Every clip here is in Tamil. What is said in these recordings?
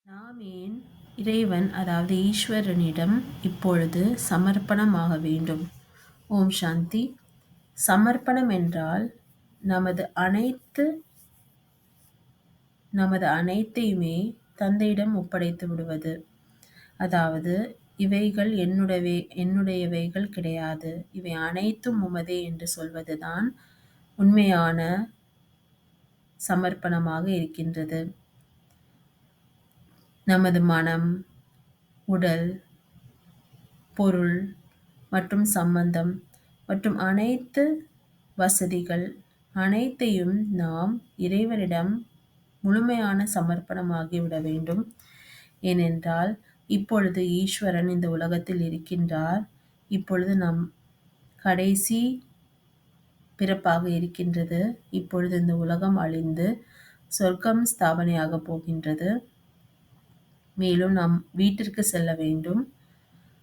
நாம் ஏன் இறைவன் அதாவது ஈஸ்வரனிடம் இப்பொழுது சமர்ப்பணமாக வேண்டும்? ஓம் சாந்தி. சமர்ப்பணம் என்றால் நமது அனைத்தையுமே தந்தையிடம் ஒப்படைத்து விடுவது. அதாவது இவைகள் என்னுடையவைகள் கிடையாது, இவை அனைத்தும் உமதே என்று சொல்வதுதான் உண்மையான சமர்ப்பணமாக இருக்கின்றது. நமது மனம், உடல், பொருள் மற்றும் சம்பந்தம் மற்றும் அனைத்து வசதிகள் அனைத்தையும் நாம் இறைவனிடம் முழுமையான சமர்ப்பணமாகிவிட வேண்டும். ஏனென்றால் இப்பொழுது ஈஸ்வரன் இந்த உலகத்தில் இருக்கின்றார். இப்பொழுது நம் கடைசி பிறப்பாக இருக்கின்றது. இப்பொழுது இந்த உலகம் அழிந்து சொர்க்கம் ஸ்தாபனையாக போகின்றது. மேலும் நாம் வீட்டிற்கு செல்ல வேண்டும்.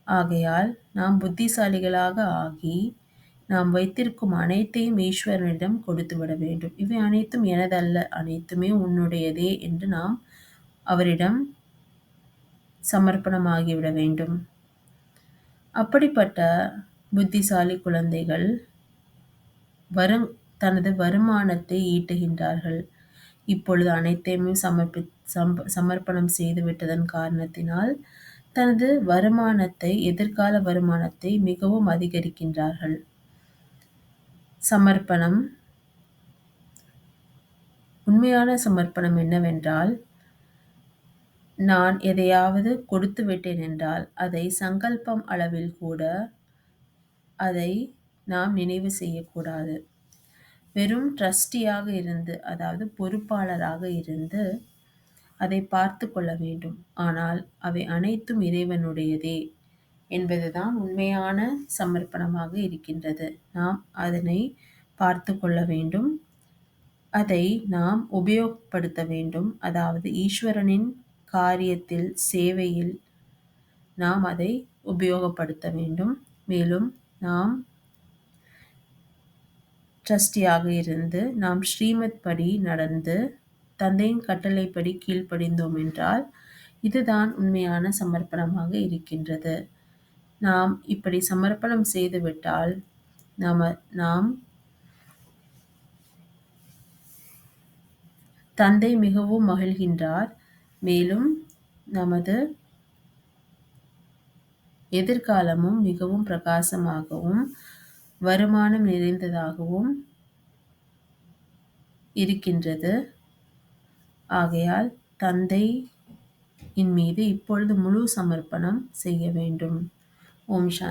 ஆகையால் நாம் புத்திசாலிகளாக ஆகி நாம் வைத்திருக்கும் அனைத்தையும் ஈஸ்வரனிடம் கொடுத்து விட வேண்டும். இவை அனைத்தும் எனதல்ல, அனைத்துமே உன்னுடையதே என்று நாம் அவரிடம் சமர்ப்பணமாகிவிட வேண்டும். அப்படிப்பட்ட புத்திசாலி குழந்தைகள் தனது வருமானத்தை ஈட்டுகின்றார்கள். இப்பொழுது அனைத்தையுமே சமர்ப்பணம் செய்து விட்டதன் காரணத்தினால் தனது வருமானத்தை, எதிர்கால வருமானத்தை மிகவும் அதிகரிக்கின்றார்கள். சமர்ப்பணம், உண்மையான சமர்ப்பணம் என்னவென்றால், நான் எதையாவது கொடுத்து விட்டேன் என்றால் அதை சங்கல்பம் அளவில் கூட அதை நாம் நினைவு செய்யக்கூடாது. வெறும் ட்ரஸ்டியாக இருந்து, அதாவது பொறுப்பாளராக இருந்து அதை பார்த்து கொள்ள வேண்டும். ஆனால் அவை அனைத்தும் இறைவனுடையதே என்பதுதான் உண்மையான சமர்ப்பணமாக இருக்கின்றது. நாம் அதனை பார்த்து கொள்ள வேண்டும், அதை நாம் உபயோகப்படுத்த வேண்டும். அதாவது ஈஸ்வரனின் காரியத்தில், சேவையில் நாம் அதை உபயோகப்படுத்த வேண்டும். மேலும் நாம் ட்ரஸ்டியாக இருந்து நாம் ஸ்ரீமத் படி நடந்து தந்தையின் கட்டளைப்படி கீழ்ப்படிந்தோம் என்றால் இதுதான் உண்மையான சமர்ப்பணமாக இருக்கின்றது. நாம் இப்படி சமர்ப்பணம் செய்துவிட்டால் நாம் தந்தை மிகவும் மகிழ்கின்றார். மேலும் நமது எதிர்காலமும் மிகவும் பிரகாசமாகவும் வருமானம் நிறைந்ததாகவும் இருக்கின்றது. ஆகையால் தந்தையின் மீது இப்பொழுது முழு சமர்ப்பணம் செய்ய வேண்டும். ஓம் சாந்தி.